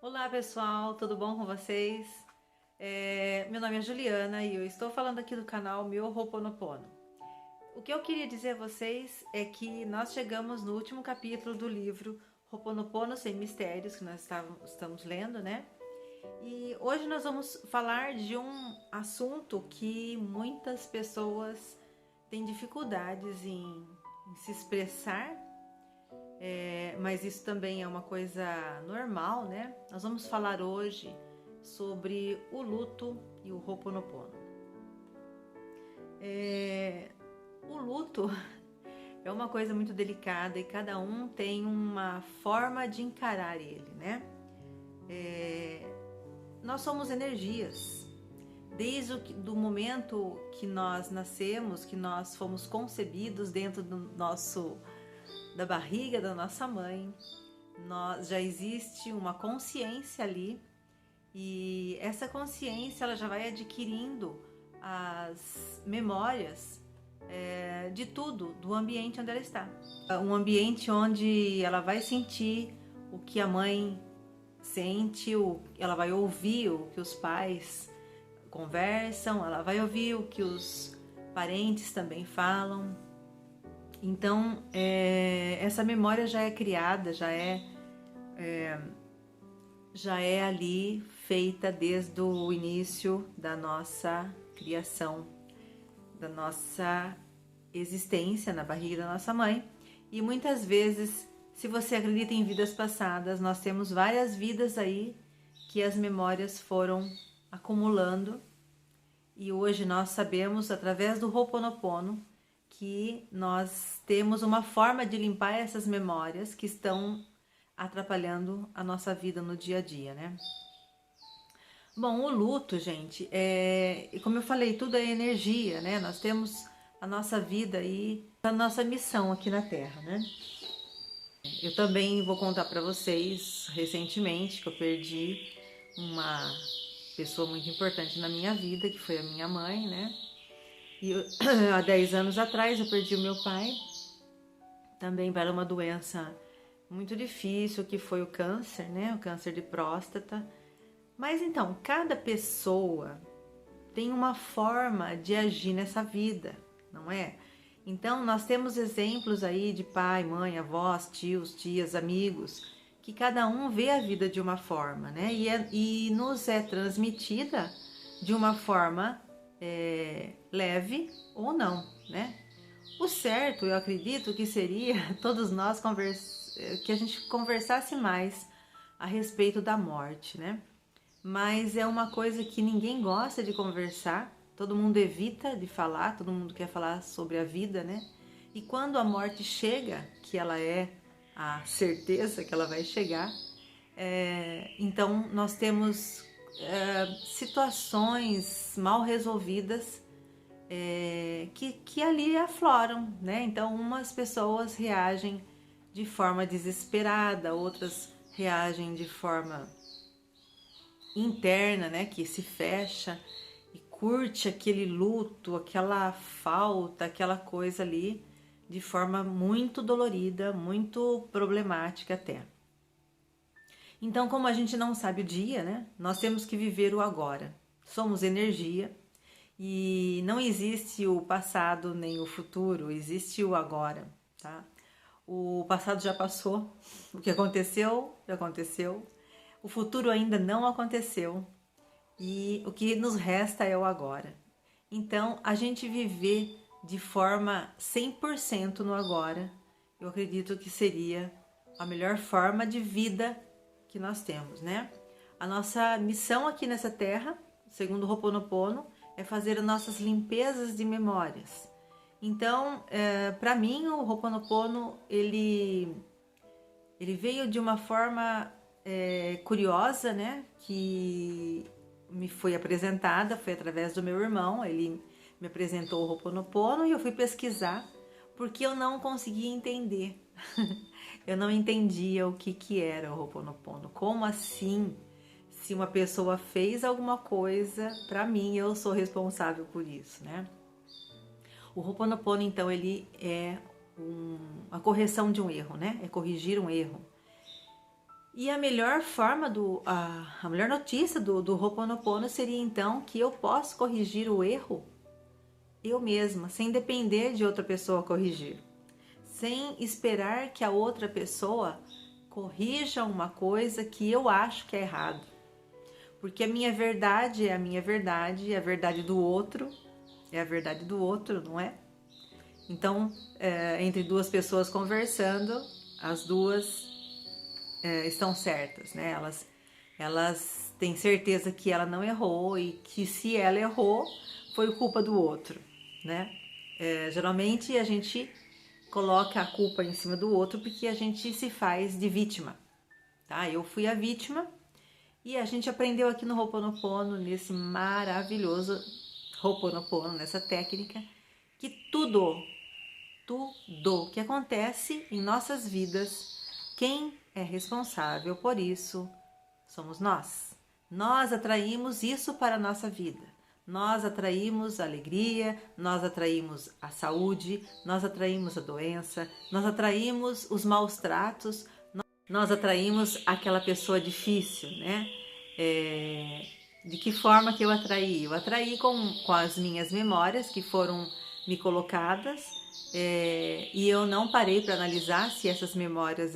Olá pessoal, tudo bom com vocês? Meu nome é Juliana e eu estou falando aqui do canal Meu Ho'oponopono. O que eu queria dizer a vocês é que nós chegamos no último capítulo do livro Ho'oponopono Sem Mistérios, que nós estamos lendo, né? E hoje nós vamos falar de um assunto que muitas pessoas têm dificuldades em se expressar, mas isso também é uma coisa normal, né? Nós vamos falar hoje sobre o luto e o Ho'oponopono. O luto é uma coisa muito delicada e cada um tem uma forma de encarar ele, né? Nós somos energias. Desde do momento que nós nascemos, que nós fomos concebidos dentro da barriga da nossa mãe, já existe uma consciência ali, e essa consciência ela já vai adquirindo as memórias de tudo, do ambiente onde ela está. Um ambiente onde ela vai sentir o que a mãe sente, ela vai ouvir o que os pais conversam, ela vai ouvir o que os parentes também falam. Então, essa memória já é criada, já é ali feita desde o início da nossa criação, da nossa existência na barriga da nossa mãe. E muitas vezes, se você acredita em vidas passadas, nós temos várias vidas aí que as memórias foram acumulando, e hoje nós sabemos, através do Ho'oponopono, que nós temos uma forma de limpar essas memórias que estão atrapalhando a nossa vida no dia a dia, né? Bom, o luto, gente, como eu falei, tudo é energia, né? Nós temos a nossa vida aí, a nossa missão aqui na Terra, né? Eu também vou contar para vocês, recentemente, que eu perdi uma pessoa muito importante na minha vida, que foi a minha mãe, né? E há 10 anos atrás eu perdi o meu pai, também para uma doença muito difícil, que foi o câncer, né? O câncer de próstata. Mas então, cada pessoa tem uma forma de agir nessa vida, não é? Então, nós temos exemplos aí de pai, mãe, avós, tios, tias, amigos, que cada um vê a vida de uma forma, né? E nos é transmitida de uma forma leve ou não, né? O certo, eu acredito que seria todos nós que a gente conversasse mais a respeito da morte, né? Mas é uma coisa que ninguém gosta de conversar, todo mundo evita de falar, todo mundo quer falar sobre a vida, né? E quando a morte chega, que ela é a certeza que ela vai chegar, então nós temos situações mal resolvidas que ali afloram, né? Então umas pessoas reagem de forma desesperada, outras reagem de forma interna, né? Que se fecha e curte aquele luto, aquela falta, aquela coisa ali de forma muito dolorida, muito problemática até. Então, como a gente não sabe o dia, né? Nós temos que viver o agora. Somos energia. E não existe o passado nem o futuro, existe o agora, tá? O passado já passou, o que aconteceu, já aconteceu. O futuro ainda não aconteceu e o que nos resta é o agora. Então, a gente viver de forma 100% no agora, eu acredito que seria a melhor forma de vida que nós temos, né? A nossa missão aqui nessa terra, segundo o Ho'oponopono, é fazer as nossas limpezas de memórias. Então, para mim, o Ho'oponopono, ele veio de uma forma curiosa, né? Que me foi apresentada, foi através do meu irmão. Ele me apresentou o Ho'oponopono e eu fui pesquisar, porque eu não conseguia entender. Eu não entendia o que era o Ho'oponopono. Como assim? Se uma pessoa fez alguma coisa, para mim, eu sou responsável por isso, né? O Ho'oponopono, então, ele é a correção de um erro, né? É corrigir um erro. E a melhor forma, a melhor notícia do Ho'oponopono seria então que eu posso corrigir o erro eu mesma, sem depender de outra pessoa corrigir, sem esperar que a outra pessoa corrija uma coisa que eu acho que é errado. Porque a minha verdade é a minha verdade, e a verdade do outro é a verdade do outro, não é? Então, entre duas pessoas conversando, as duas estão certas, né? Elas têm certeza que ela não errou e que se ela errou, foi culpa do outro, né? Geralmente a gente coloca a culpa em cima do outro porque a gente se faz de vítima, tá? Eu fui a vítima e a gente aprendeu aqui no Ho'oponopono, nesse maravilhoso Ho'oponopono, nessa técnica, que tudo que acontece em nossas vidas, quem é responsável por isso somos nós. Nós atraímos isso para a nossa vida. Nós atraímos a alegria, nós atraímos a saúde, nós atraímos a doença, nós atraímos os maus tratos, nós atraímos aquela pessoa difícil, né? De que forma que eu atraí? Eu atraí com as minhas memórias que foram me colocadas e eu não parei para analisar se essas memórias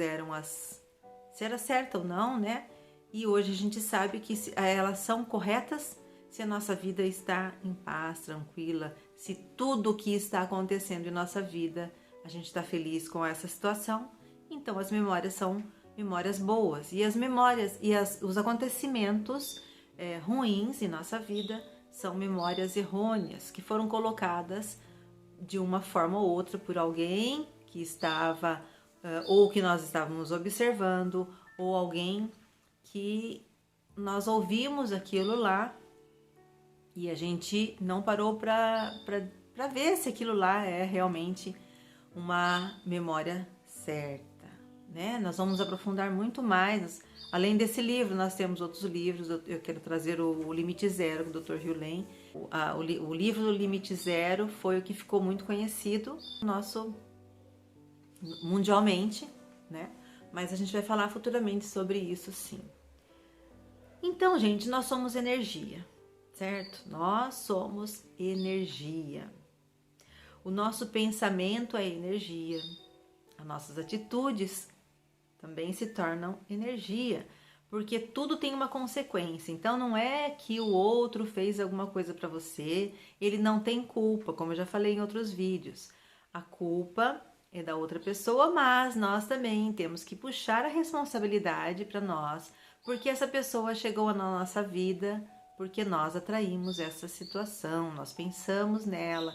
se era certa ou não, né? E hoje a gente sabe que elas são corretas se a nossa vida está em paz, tranquila, se tudo o que está acontecendo em nossa vida a gente está feliz com essa situação, então as memórias são memórias boas. E as memórias e os acontecimentos ruins em nossa vida são memórias errôneas que foram colocadas de uma forma ou outra por alguém que estava ou que nós estávamos observando, ou alguém que nós ouvimos aquilo lá e a gente não parou para ver se aquilo lá é realmente uma memória certa, né? Nós vamos aprofundar muito mais. Além desse livro, nós temos outros livros. Eu quero trazer o Limite Zero, do Dr. Hugh Lane. O livro do Limite Zero foi o que ficou muito conhecido mundialmente, né? Mas a gente vai falar futuramente sobre isso, sim. Então, gente, nós somos energia, certo? Nós somos energia. O nosso pensamento é energia. As nossas atitudes também se tornam energia, porque tudo tem uma consequência. Então não é que o outro fez alguma coisa para você, ele não tem culpa, como eu já falei em outros vídeos. A culpa é da outra pessoa, mas nós também temos que puxar a responsabilidade para nós, porque essa pessoa chegou na nossa vida, porque nós atraímos essa situação, nós pensamos nela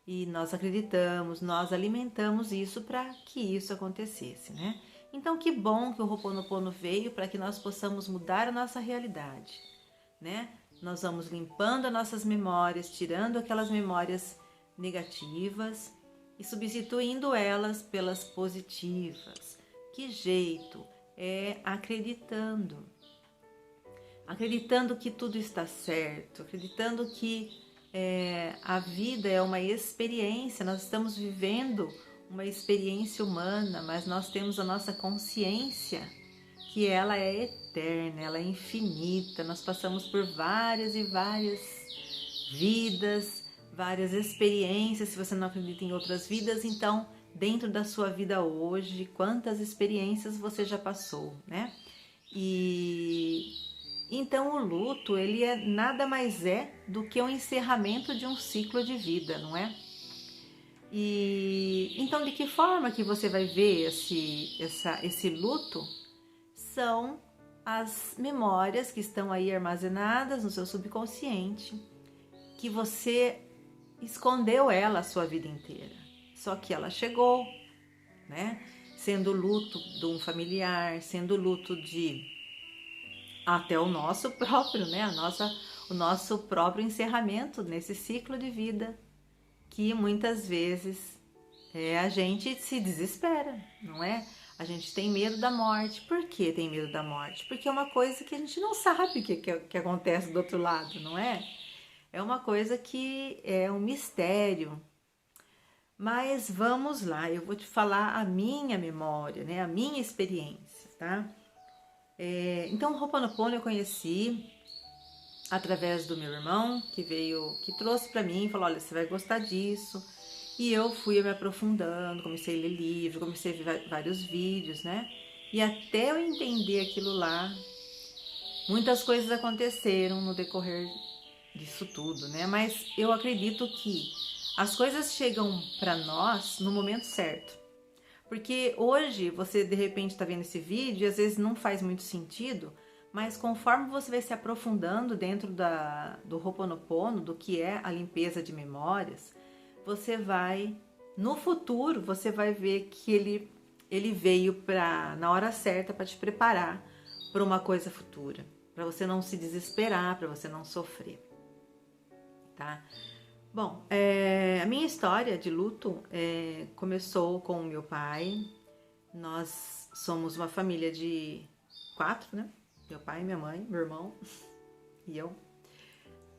e nós acreditamos, nós alimentamos isso para que isso acontecesse, né? Então, que bom que o Ho'oponopono veio para que nós possamos mudar a nossa realidade, né? Nós vamos limpando as nossas memórias, tirando aquelas memórias negativas e substituindo elas pelas positivas. Que jeito? É acreditando. Acreditando que tudo está certo, acreditando que a vida é uma experiência, nós estamos vivendo uma experiência humana, mas nós temos a nossa consciência, que ela é eterna, ela é infinita. Nós passamos por várias e várias vidas, várias experiências. Se você não acredita em outras vidas, então, dentro da sua vida hoje, quantas experiências você já passou, né? E então o luto, ele nada mais é do que o encerramento de um ciclo de vida, não é? E então, de que forma que você vai ver esse luto? São as memórias que estão aí armazenadas no seu subconsciente, que você escondeu ela a sua vida inteira. Só que ela chegou, né? Sendo luto de um familiar, sendo luto de até o nosso próprio, né? O nosso próprio encerramento nesse ciclo de vida, que muitas vezes a gente se desespera, não é? A gente tem medo da morte. Por que tem medo da morte? Porque é uma coisa que a gente não sabe o que acontece do outro lado, não é? É uma coisa que é um mistério. Mas vamos lá, eu vou te falar a minha memória, né? A minha experiência, tá? Então, o Ho'oponopono eu conheci através do meu irmão, que trouxe para mim e falou: olha, você vai gostar disso. E eu fui me aprofundando, comecei a ler livros, comecei a ver vários vídeos, né? E até eu entender aquilo lá, muitas coisas aconteceram no decorrer disso tudo, né? Mas eu acredito que as coisas chegam para nós no momento certo. Porque hoje você de repente está vendo esse vídeo e às vezes não faz muito sentido, mas conforme você vai se aprofundando dentro do Ho'oponopono, do que é a limpeza de memórias, você vai, no futuro, você vai ver que ele veio na hora certa para te preparar para uma coisa futura, para você não se desesperar, para você não sofrer, tá? Bom, a minha história de luto começou com o meu pai. Nós somos uma família de 4, né? Meu pai, minha mãe, meu irmão e eu.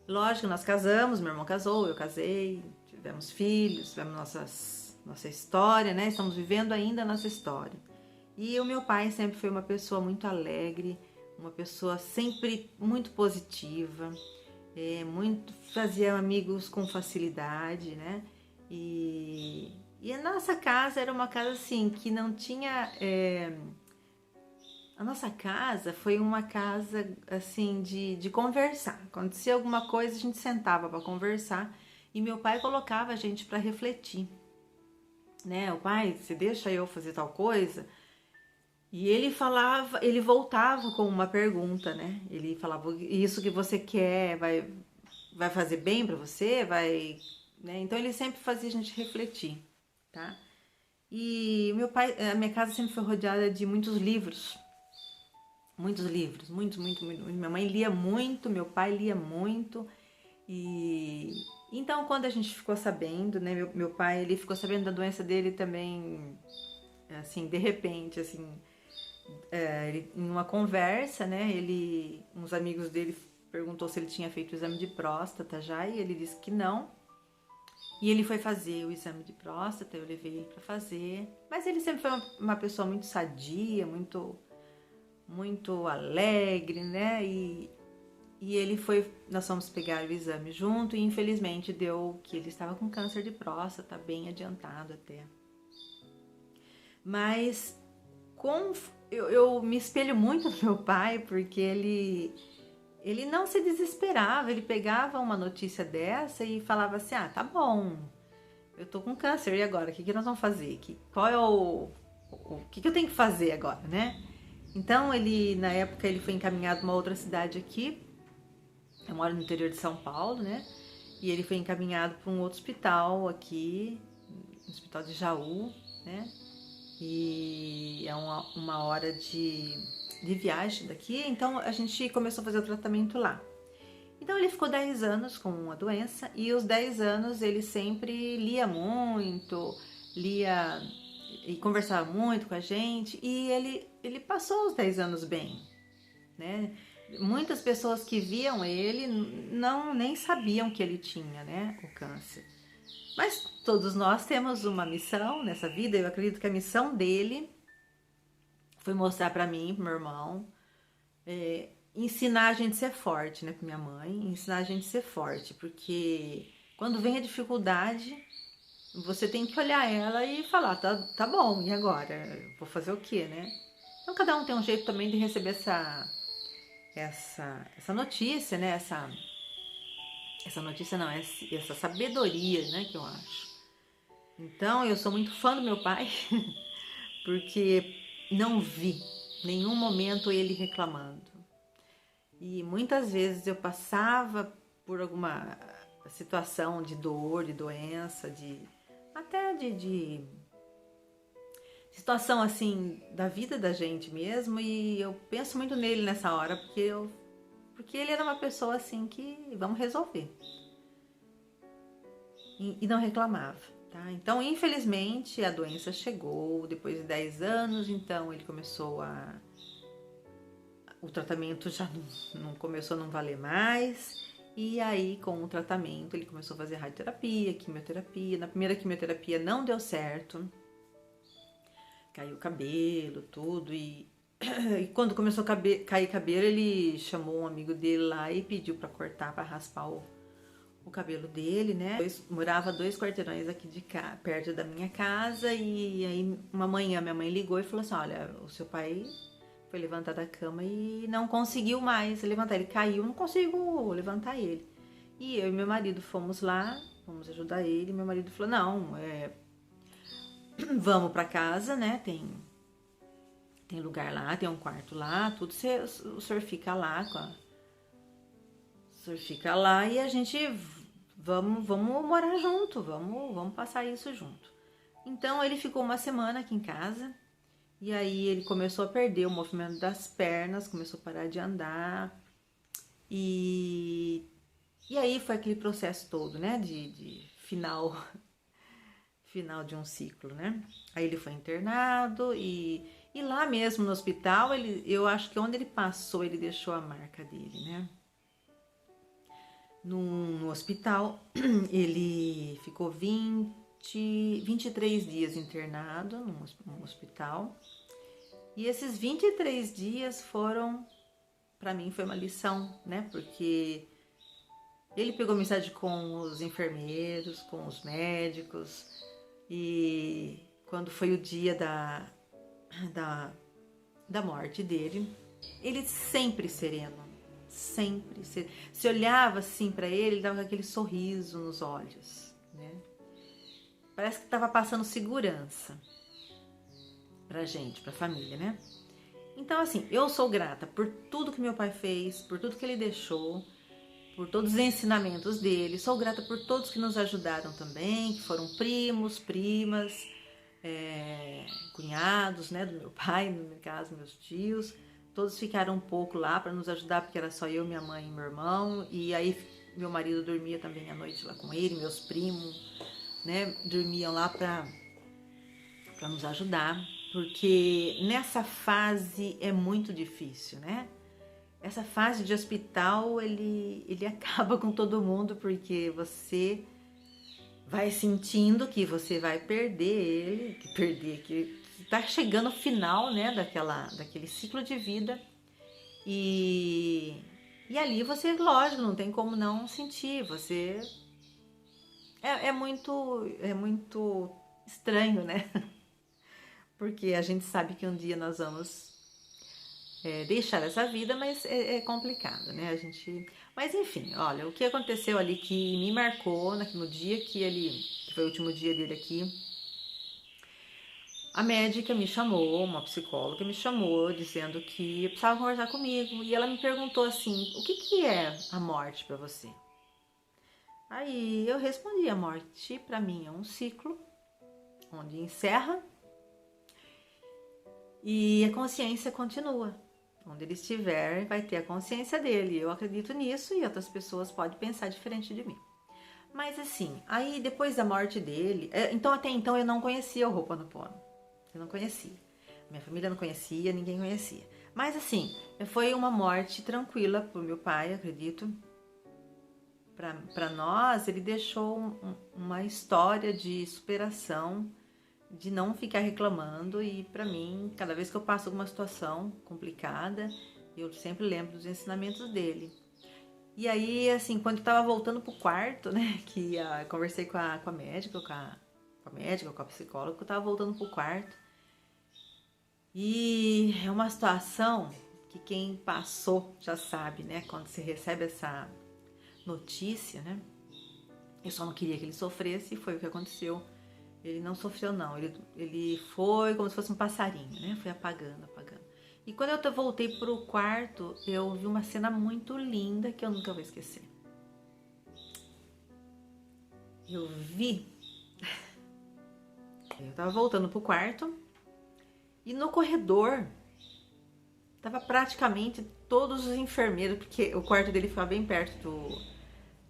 Lógico, nós casamos, meu irmão casou, eu casei, tivemos filhos, tivemos nossa história, né? Estamos vivendo ainda a nossa história. E o meu pai sempre foi uma pessoa muito alegre, uma pessoa sempre muito positiva, fazia amigos com facilidade, né? E a nossa casa era uma casa assim que não tinha. A nossa casa foi uma casa assim de conversar. Acontecia alguma coisa, a gente sentava para conversar e meu pai colocava a gente para refletir, né? O pai, você deixa eu fazer tal coisa? E ele falava, ele voltava com uma pergunta, né? Ele falava: isso que você quer vai fazer bem para você, vai, né? Então ele sempre fazia a gente refletir, tá? E meu pai, a minha casa sempre foi rodeada de muitos livros. Muitos livros, muitos, muito, muito. Minha mãe lia muito, meu pai lia muito. E então quando a gente ficou sabendo, né, meu pai, ele ficou sabendo da doença dele também, assim, de repente, assim, em uma conversa, né, uns amigos dele perguntou se ele tinha feito o exame de próstata já, e ele disse que não. E ele foi fazer o exame de próstata, eu levei ele para fazer. Mas ele sempre foi uma pessoa muito sadia, muito alegre, né? E ele foi, nós fomos pegar o exame junto e infelizmente deu que ele estava com câncer de próstata, bem adiantado até. Mas eu me espelho muito no meu pai, porque ele não se desesperava, ele pegava uma notícia dessa e falava assim: ah, tá bom, eu tô com câncer, e agora? O que nós vamos fazer? Qual é o que eu tenho que fazer agora, né? Então, na época, ele foi encaminhado para uma outra cidade aqui. Eu moro no interior de São Paulo, né? E ele foi encaminhado para um outro hospital aqui, no hospital de Jaú, né? E é uma hora de viagem daqui. Então, a gente começou a fazer o tratamento lá. Então, ele ficou 10 anos com a doença e os 10 anos ele sempre lia muito, lia e conversava muito com a gente, e ele passou os 10 anos bem, né? Muitas pessoas que viam ele nem sabiam que ele tinha, né, o câncer. Mas todos nós temos uma missão nessa vida. Eu acredito que a missão dele foi mostrar para mim, pro meu irmão, ensinar a gente a ser forte, né, pra minha mãe, ensinar a gente a ser forte, porque quando vem a dificuldade, você tem que olhar ela e falar: tá bom, e agora? Vou fazer o quê, né? Então cada um tem um jeito também de receber essa notícia, né? Essa notícia não, essa sabedoria, né, que eu acho. Então eu sou muito fã do meu pai, porque não vi nenhum momento ele reclamando. E muitas vezes eu passava por alguma situação de dor, de doença, até de situação assim da vida da gente mesmo, e eu penso muito nele nessa hora, porque ele era uma pessoa assim que vamos resolver. E não reclamava, tá? Então, infelizmente, a doença chegou depois de 10 anos, então ele começou o tratamento já não começou a não valer mais. E aí, com o tratamento, ele começou a fazer radioterapia, quimioterapia. Na primeira quimioterapia não deu certo. Caiu o cabelo, tudo. E E quando começou a cair cabelo, ele chamou um amigo dele lá e pediu para cortar, para raspar o cabelo dele, né? Morava 2 quarteirões aqui de cá, perto da minha casa, e aí uma manhã minha mãe ligou e falou assim: olha, o seu pai foi levantar da cama e não conseguiu mais levantar, ele caiu, não consigo levantar ele. E eu e meu marido fomos lá, vamos ajudar ele. Meu marido falou: não, vamos para casa, né? Tem lugar lá, tem um quarto lá, tudo. O senhor fica lá o senhor fica lá e a gente vamos morar junto, vamos passar isso junto. Então ele ficou uma semana aqui em casa e aí ele começou a perder o movimento das pernas, começou a parar de andar e aí foi aquele processo todo, né, de final de um ciclo, né? Aí ele foi internado e lá mesmo no hospital, eu acho que onde ele passou, ele deixou a marca dele, né? No hospital, ele ficou 23 dias internado num hospital. E esses 23 dias foram, para mim, foi uma lição, né? Porque ele pegou amizade com os enfermeiros, com os médicos. E quando foi o dia da morte dele, ele sempre sereno, sempre sereno. Se olhava assim para ele dava aquele sorriso nos olhos, né? Parece que estava passando segurança pra gente, pra família, né? Então, assim, eu sou grata por tudo que meu pai fez, por tudo que ele deixou, por todos os ensinamentos dele. Sou grata por todos que nos ajudaram também, que foram primos, primas, cunhados, né, do meu pai, no meu caso, meus tios. Todos ficaram um pouco lá para nos ajudar, porque era só eu, minha mãe e meu irmão. E aí meu marido dormia também à noite lá com ele, meus primos, né, dormiam lá para nos ajudar. Porque nessa fase é muito difícil, né? Essa fase de hospital, ele acaba com todo mundo, porque você vai sentindo que você vai perder ele, que tá chegando ao final, né, daquele ciclo de vida. E ali você, lógico, não tem como não sentir, você... É muito estranho, né? Porque a gente sabe que um dia nós vamos deixar essa vida, mas é complicado, né? Mas enfim, olha, o que aconteceu ali que me marcou no dia que foi o último dia dele aqui, a médica me chamou, uma psicóloga me chamou, dizendo que precisava conversar comigo. E ela me perguntou assim: o que é a morte para você? Aí eu respondi: a morte para mim é um ciclo onde encerra e a consciência continua. Onde ele estiver, vai ter a consciência dele. Eu acredito nisso e outras pessoas podem pensar diferente de mim. Mas assim, aí depois da morte dele... Então até então eu não conhecia o Ho'oponopono. Eu não conhecia. Minha família não conhecia, ninguém conhecia. Mas assim, foi uma morte tranquila pro meu pai, acredito. Para nós, ele deixou uma história de superação, de não ficar reclamando. E para mim, cada vez que eu passo alguma situação complicada, eu sempre lembro dos ensinamentos dele. E aí, assim, quando eu tava voltando pro quarto, né, que conversei com a médica, com a psicóloga, eu tava voltando pro quarto. E é uma situação que quem passou já sabe, né, quando você recebe essa notícia, né. Eu só não queria que ele sofresse e foi o que aconteceu. Ele não sofreu, não. Ele foi como se fosse um passarinho, né? Foi apagando, apagando. E quando eu voltei pro quarto, eu vi uma cena muito linda que eu nunca vou esquecer. Eu tava voltando pro quarto e no corredor tava praticamente todos os enfermeiros, porque o quarto dele ficava bem perto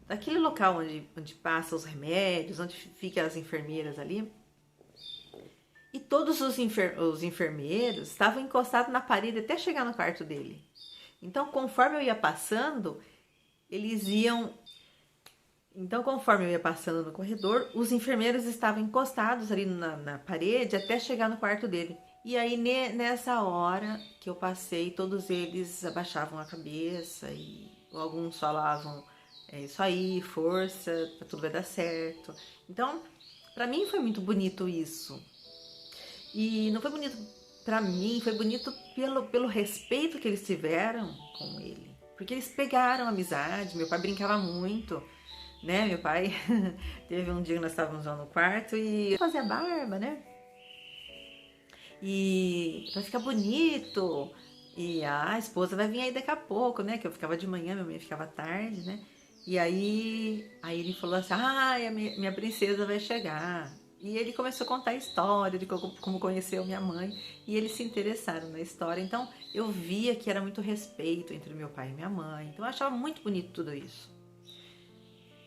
daquele local onde passa os remédios, onde ficam as enfermeiras ali. E todos os enfermeiros estavam encostados na parede até chegar no quarto dele. Então, conforme eu ia passando, no corredor, os enfermeiros estavam encostados ali na parede até chegar no quarto dele. E aí nessa hora que eu passei, todos eles abaixavam a cabeça e alguns falavam, é isso aí, força, tudo vai dar certo. Então, pra mim foi muito bonito isso. E não foi bonito pra mim, foi bonito pelo respeito que eles tiveram com ele. Porque eles pegaram amizade, meu pai brincava muito, né? Meu pai teve um dia que nós estávamos lá no quarto e fazia barba, né? E vai ficar bonito. E a esposa vai vir aí daqui a pouco, né? Que eu ficava de manhã, minha mãe ficava tarde, né? E aí ele falou assim: ah, a minha princesa vai chegar. E ele começou a contar a história de como conheceu minha mãe. E eles se interessaram na história. Então eu via que era muito respeito entre meu pai e minha mãe. Então eu achava muito bonito tudo isso.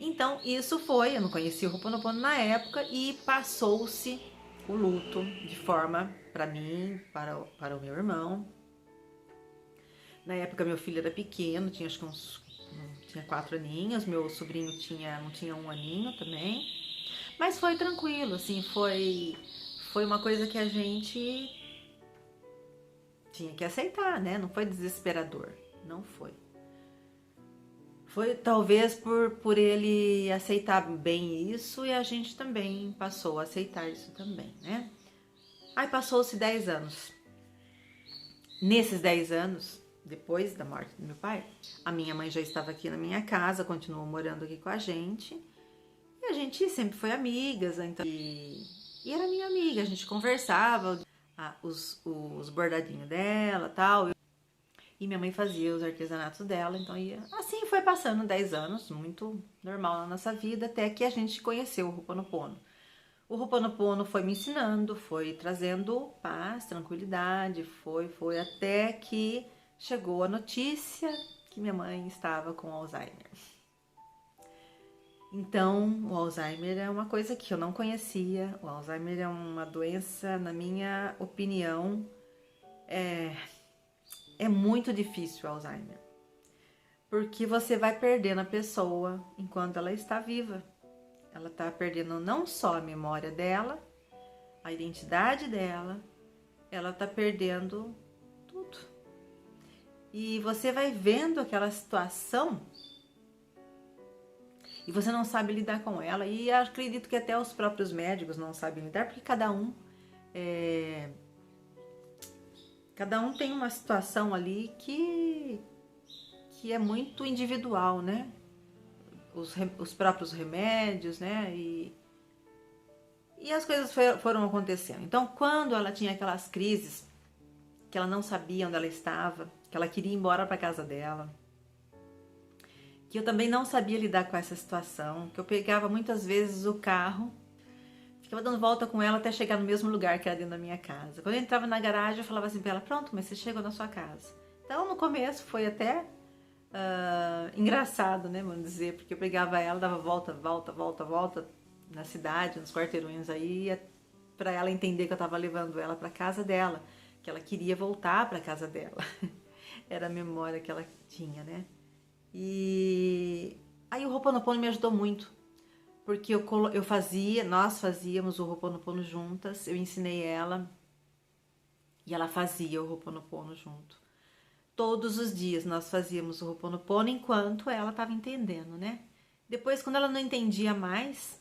Então isso foi, eu não conhecia o Ho'oponopono na época e passou-se o luto de forma para mim, para o meu irmão. Na época meu filho era pequeno, tinha acho que tinha 4 aninhos, meu sobrinho não tinha 1 aninho também. Mas foi tranquilo, assim, foi uma coisa que a gente tinha que aceitar, né? Não foi desesperador, não foi. Foi talvez por ele aceitar bem isso e a gente também passou a aceitar isso também, né? Aí passou-se 10 anos. Nesses 10 anos, depois da morte do meu pai, a minha mãe já estava aqui na minha casa, continuou morando aqui com a gente. E a gente sempre foi amigas, então, e era minha amiga, a gente conversava, os bordadinhos dela, tal. E minha mãe fazia os artesanatos dela, então ia. Assim foi passando 10 anos, muito normal na nossa vida, até que a gente conheceu o Ho'oponopono. O Ho'oponopono foi me ensinando, foi trazendo paz, tranquilidade, foi até que chegou a notícia que minha mãe estava com Alzheimer. Então, o Alzheimer é uma coisa que eu não conhecia. O Alzheimer é uma doença, na minha opinião, é muito difícil o Alzheimer. Porque você vai perdendo a pessoa enquanto ela está viva. Ela está perdendo não só a memória dela, a identidade dela, ela está perdendo tudo. E você vai vendo aquela situação e você não sabe lidar com ela. E acredito que até os próprios médicos não sabem lidar, porque cada um tem uma situação ali que é muito individual, né? Os próprios remédios, né? E as coisas foram acontecendo. Então, quando ela tinha aquelas crises, que ela não sabia onde ela estava, que ela queria ir embora para casa dela, que eu também não sabia lidar com essa situação, que eu pegava muitas vezes o carro, ficava dando volta com ela até chegar no mesmo lugar que era dentro da minha casa. Quando eu entrava na garagem, eu falava assim para ela: pronto, mas você chegou na sua casa. Então, no começo foi até engraçado, né, vamos dizer, porque eu pegava ela, dava volta na cidade, nos quarteirões aí, para ela entender que eu estava levando ela para casa dela, que ela queria voltar para casa dela. Era a memória que ela tinha, né? E aí o Ho'oponopono me ajudou muito, porque nós fazíamos o Ho'oponopono juntas, eu ensinei ela e ela fazia o Ho'oponopono junto. Todos os dias nós fazíamos o Ho'oponopono enquanto ela estava entendendo, né? Depois, quando ela não entendia mais,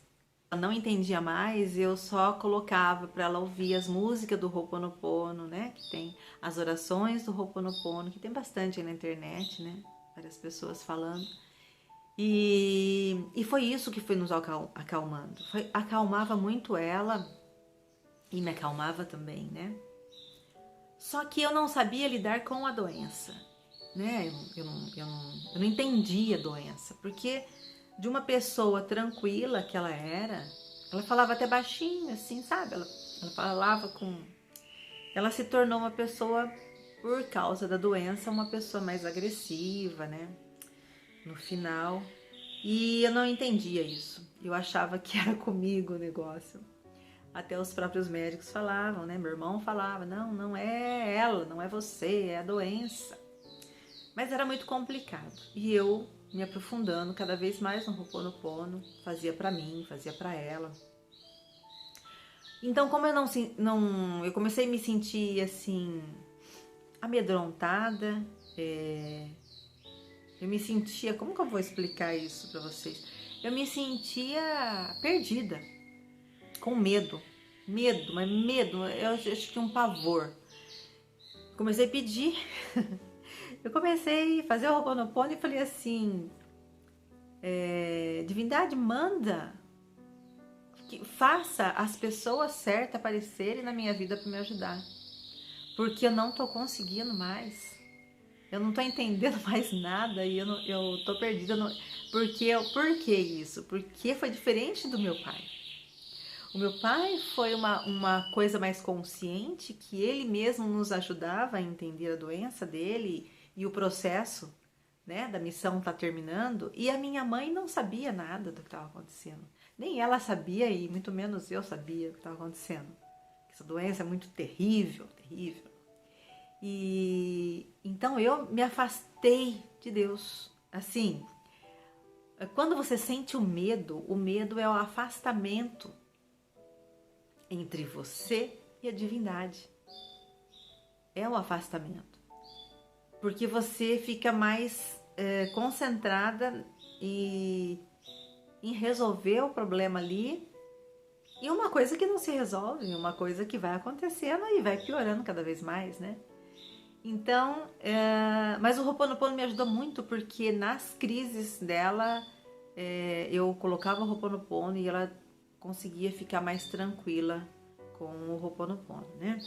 eu só colocava para ela ouvir as músicas do Ho'oponopono, né? Que tem as orações do Ho'oponopono, que tem bastante aí na internet, né? Várias pessoas falando. E foi isso que foi nos acalmando. Acalmava muito ela e me acalmava também, né? Só que eu não sabia lidar com a doença, né? Eu não entendia a doença, porque de uma pessoa tranquila que ela era, ela falava até baixinho, assim, sabe? Ela falava com... Ela se tornou uma pessoa, por causa da doença, uma pessoa mais agressiva, né? No final. E eu não entendia isso. Eu achava que era comigo o negócio. Até os próprios médicos falavam, né? Meu irmão falava: não é ela, não é você, é a doença. Mas era muito complicado. E eu me aprofundando cada vez mais no Ho'oponopono, fazia para mim, fazia para ela. Então, como eu comecei a me sentir assim, amedrontada, eu me sentia, como que eu vou explicar isso para vocês? Eu me sentia perdida, com medo, mas medo, eu acho que um pavor. Comecei a pedir, eu comecei a fazer o Ho'oponopono e falei assim, divindade, manda, que faça as pessoas certas aparecerem na minha vida para me ajudar, porque eu não tô conseguindo mais. Eu não tô entendendo mais nada e eu tô perdida. Por que isso? Porque foi diferente do meu pai. O meu pai foi uma coisa mais consciente, que ele mesmo nos ajudava a entender a doença dele e o processo, né, da missão tá terminando. E a minha mãe não sabia nada do que estava acontecendo. Nem ela sabia e muito menos eu sabia o que estava acontecendo. Essa doença é muito terrível, terrível. E então eu me afastei de Deus. Assim, quando você sente o medo é o afastamento entre você e a divindade. É o afastamento. Porque você fica mais concentrada em resolver o problema ali. E uma coisa que não se resolve, uma coisa que vai acontecendo e vai piorando cada vez mais, né? Então, mas o Ho'oponopono me ajudou muito porque nas crises dela eu colocava o Ho'oponopono e ela conseguia ficar mais tranquila com o Ho'oponopono, né?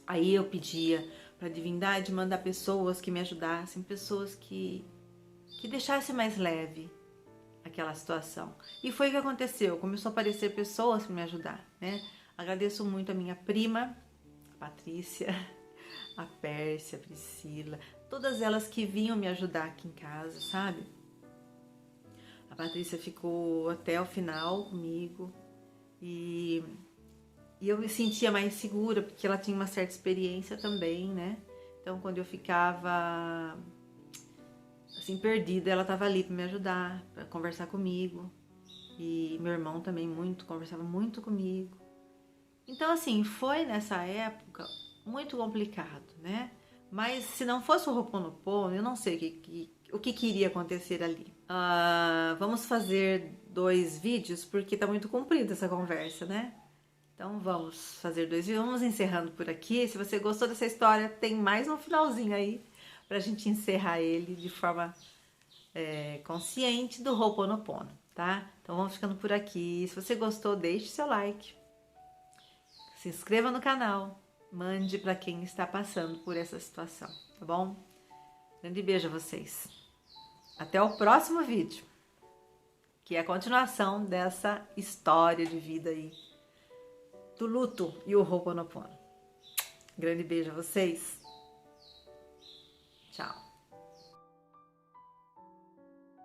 Aí eu pedia para a divindade mandar pessoas que me ajudassem, pessoas que deixassem mais leve aquela situação. E foi o que aconteceu, começou a aparecer pessoas para me ajudar, né? Agradeço muito a minha prima, a Patrícia, a Pérsia, a Priscila, todas elas que vinham me ajudar aqui em casa, sabe? A Patrícia ficou até o final comigo e eu me sentia mais segura porque ela tinha uma certa experiência também, né? Então, quando eu ficava assim perdida, ela estava ali para me ajudar, para conversar comigo. E meu irmão também conversava muito comigo. Então, assim, foi nessa época muito complicado, né? Mas se não fosse o Ho'oponopono, eu não sei o que iria acontecer ali. Vamos fazer 2 vídeos, porque tá muito comprida essa conversa, né? Então vamos fazer 2 vídeos, vamos encerrando por aqui. Se você gostou dessa história, tem mais um finalzinho aí pra gente encerrar ele de forma consciente do Ho'oponopono, tá? Então vamos ficando por aqui. Se você gostou, deixe seu like. Se inscreva no canal, mande para quem está passando por essa situação, tá bom? Grande beijo a vocês. Até o próximo vídeo, que é a continuação dessa história de vida aí do luto e o Ho'oponopono. Grande beijo a vocês. Tchau.